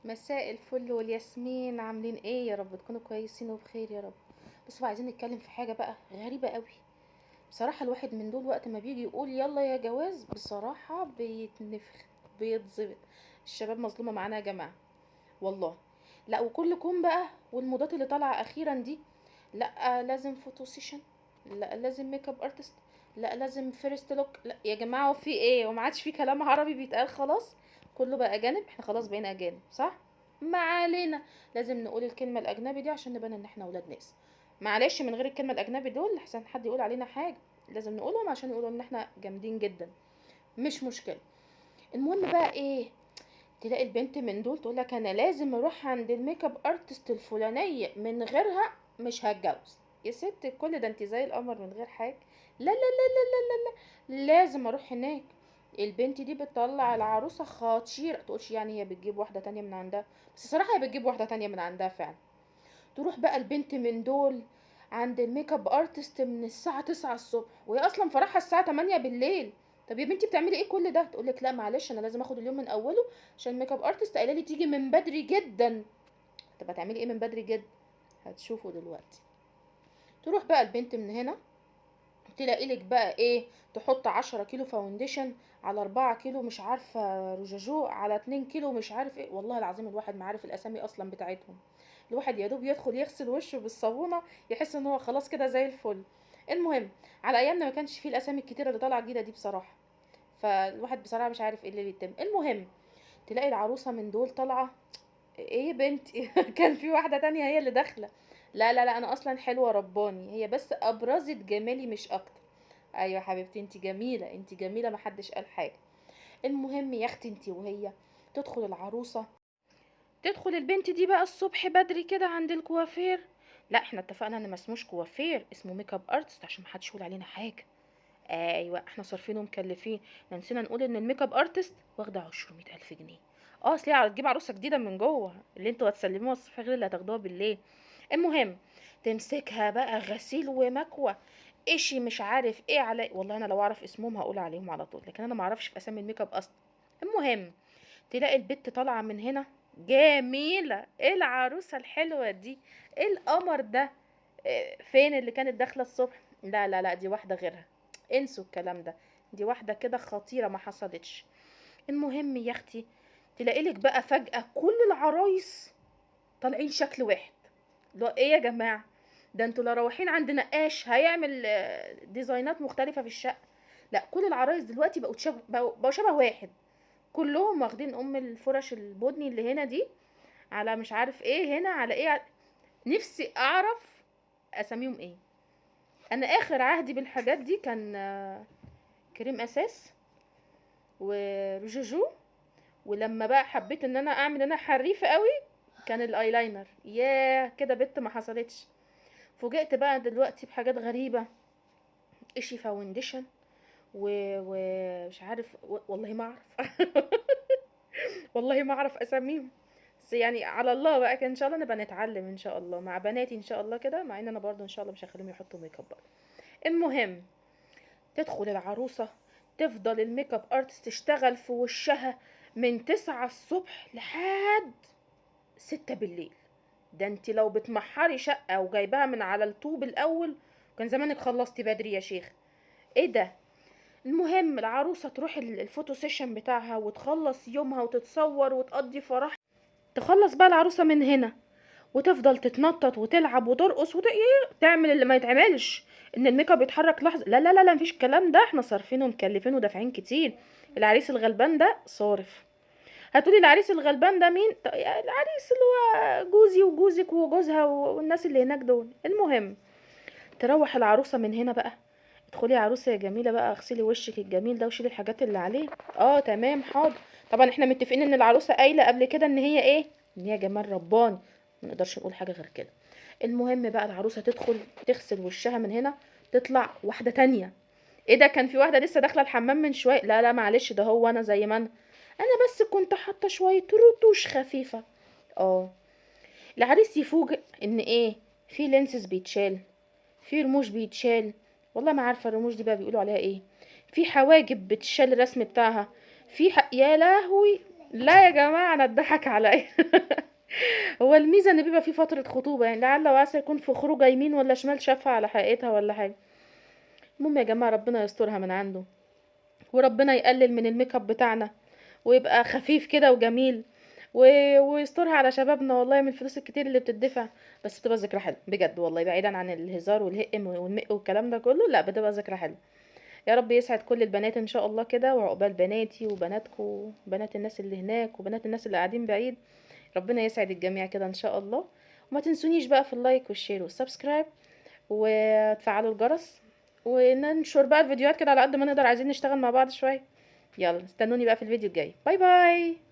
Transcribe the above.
مساء الفل والياسمين، عاملين ايه؟ يا رب تكونوا كويسين وبخير يا رب. بصوا بقى، عايزين نتكلم في حاجه بقى غريبه قوي. بصراحه الواحد من دول وقت ما بيجي يقول يلا يا جواز بصراحه بيتنفخ، بيتظبط. الشباب مظلومه معانا يا جماعه، والله. لا وكلكم بقى، والموضات اللي طالعه اخيرا دي، لا لازم فوتو سيشن، لا لازم ميك اب ارتست، لا لازم فيرست لوك. لا يا جماعه، وفي ايه؟ وما عادش في كلام عربي بيتقال خلاص، كله بقى اجانب. احنا خلاص بقينا اجانب، صح؟ ما علينا، لازم نقول الكلمه الاجنبي دي عشان نبان ان احنا ولاد ناس. معلش، من غير الكلمه الاجنبي دول احسن حد يقول علينا حاجه. لازم نقولهم عشان يقولوا ان احنا جامدين جدا. مش مشكله. المهم بقى ايه؟ تلاقي البنت من دول تقول لك انا لازم اروح عند الميك اب ارتست الفلانيه، من غيرها مش هتجوز. يا ست كل ده انت زي القمر من غير حاجه. لا لا لا لا لا لا لا، لازم اروح هناك. البنت دي بتطلع العروسه خطيره. تقولش يعني هي بتجيب واحده تانية من عندها، بس الصراحه هي بتجيب واحده تانية من عندها فعلا. تروح بقى البنت من دول عند الميك اب ارتست من الساعة 9 الصبح، وهي اصلا فرحها الساعة 8 بالليل. طب يا بنتي بتعملي ايه كل ده؟ تقولك لا معلش، انا لازم اخد اليوم من اوله عشان الميك اب ارتست قايله لي تيجي من بدري جدا. طب هتعملي ايه من بدري جدا؟ هتشوفوا دلوقتي. تروح بقى البنت من هنا، تلاقي لك بقى ايه؟ تحط 10 كيلو فاونديشن، على 4 كيلو مش عارفه روجاجو، على 2 كيلو مش عارف ايه. والله العظيم الواحد ما عارف الاسامي اصلا بتاعتهم. الواحد يا دوب يدخل يغسل وشه بالصابونه يحس ان هو خلاص كده زي الفل. المهم، على ايامنا ما كانش فيه الاسامي الكتيره اللي طالعه جديده دي بصراحه. فالواحد بصراحه مش عارف ايه اللي بيتم. المهم، تلاقي العروسه من دول طالعه. ايه يا بنتي؟ كان في واحده تانية هي اللي داخله. لا لا لا، انا اصلا حلوه رباني، هي بس ابرزت جمالي مش اكتر. ايوه حبيبتي، انت جميله، انت جميله، محدش قال حاجه. المهم يا اختي، انت وهي تدخل العروسه، تدخل البنت دي بقى الصبح بدري كده عند الكوافير. لا احنا اتفقنا ان ما اسموش كوافير، اسمه ميك اب ارتست عشان محدش يقول علينا حاجه. ايوه احنا صارفين ومكلفين. احنا نسينا نقول ان الميك اب ارتست واخده 200,000 جنيه. اه اصل هي هتجيب عروسه جديده من جوه، اللي انتوا هتسلموها الصبح غير اللي هتاخدوها بالليل. المهم، تمسكها بقى غسيل ومكوى، اشي مش عارف ايه علي. والله انا لو اعرف اسمهم هقول عليهم على طول، لكن انا ما اعرفش في اسامي الميك اب اصلا. المهم، تلاقي البت طالعه من هنا جميله. ايه العروسه الحلوه دي؟ ايه القمر ده؟ فين اللي كانت داخله الصبح؟ لا لا لا، دي واحده غيرها. انسوا الكلام ده، دي واحده كده خطيره ما حصلتش. المهم يا اختي، تلاقي لك بقى فجاه كل العرايس طالعين شكل واحد. لا ايه يا جماعه؟ ده انتوا لو رايحين عند نقاش هيعمل ديزاينات مختلفه في الشقه. لا كل العرايس دلوقتي بقوا شبه، بقوا شبه واحد. كلهم واخدين الفرش البني اللي هنا دي، على مش عارف ايه هنا، على ايه نفسي اعرف اساميهم ايه. انا اخر عهدي بالحاجات دي كان كريم اساس وروجوجو. ولما بقى حبيت ان انا اعمل انا حريفه قوي، كان الايلاينر. ياه كده بنت ما حصلتش. فوجئت بقى دلوقتي بحاجات غريبه، اشي فاونديشن ومش عارف والله ما اعرف. والله ما اعرف اساميهم. بس يعني على الله بقى، كان ان شاء الله نبقى نتعلم ان شاء الله مع بناتي ان شاء الله كده، مع ان انا برضو ان شاء الله مش هخليهم يحطوا ميك اب برضه. المهم، تدخل العروسه، تفضل الميك اب ارتست تشتغل في وشها من 9 الصبح لحد 6 بالليل. ده انت لو بتمحري شقه وجايباها من على الطوب الاول كان زمانك خلصتي بدري يا شيخ. ايه ده؟ المهم العروسه تروح الفوتو سيشن بتاعها وتخلص يومها وتتصور وتقضي فرح. تخلص بقى العروسه من هنا وتفضل تتنطط وتلعب وترقص تعمل اللي ما يتعملش، ان الميك اب يتحرك لحظه. لا لا لا لا، مفيش الكلام ده، احنا صارفين ومكلفين ودافعين كتير. العريس الغلبان ده صارف. هتقولي العريس الغلبان ده مين؟ العريس اللي هو جوزي وجوزك وجوزها والناس اللي هناك دول. المهم، تروح العروسه من هنا بقى، ادخلي يا عروسه يا جميله بقى، اغسلي وشك الجميل ده وشيلي الحاجات اللي عليه. اه تمام حاضر. طبعا احنا متفقين ان العروسه قايله قبل كده ان هي ايه؟ ان هي جمال رباني، ما نقدرش نقول حاجه غير كده. المهم بقى العروسه تدخل تغسل وشها من هنا، تطلع واحده تانية. ايه ده؟ كان في واحده لسه داخله الحمام من شويه. لا لا معلش، ده هو انا زي ما انا بس كنت حاطه شويه رتوش خفيفه. اه. العريس يفوجئ ان ايه؟ في لينسز بيتشال، في رموش بيتشال. والله ما عارفه الرموش دي بقى بيقولوا عليها ايه. في حواجب بتشال الرسم بتاعها. يا لهوي. لا يا جماعة انا اتضحك عليا. هو الميزة ان بيبقى في فترة خطوبة، يعني لعل وعسى يكون في خروجة يمين ولا شمال شافها على حقيقتها ولا حاجة. المهم يا جماعة ربنا يسترها من عنده، وربنا يقلل من الميك اب بتاعنا ويبقى خفيف كده وجميل، و... ويسترها على شبابنا والله من الفلوس الكتير اللي بتدفع. بس بتبقى ذكرى حلوه بجد والله، بعيدا عن الهزار والهقم والمق والكلام ده كله، لا بتبقى ذكرى حلوه. يا رب يسعد كل البنات ان شاء الله كده، وعقبال بناتي وبناتكم وبنات الناس اللي هناك وبنات الناس اللي قاعدين بعيد. ربنا يسعد الجميع كده ان شاء الله. وما تنسونيش بقى في اللايك والشير والسبسكرايب، وتفعلوا الجرس، وننشر بقى الفيديوهات كده على قد ما نقدر، عايزين نشتغل مع بعض شوية. يلا استنوني بقى في الفيديو الجاي. باي باي.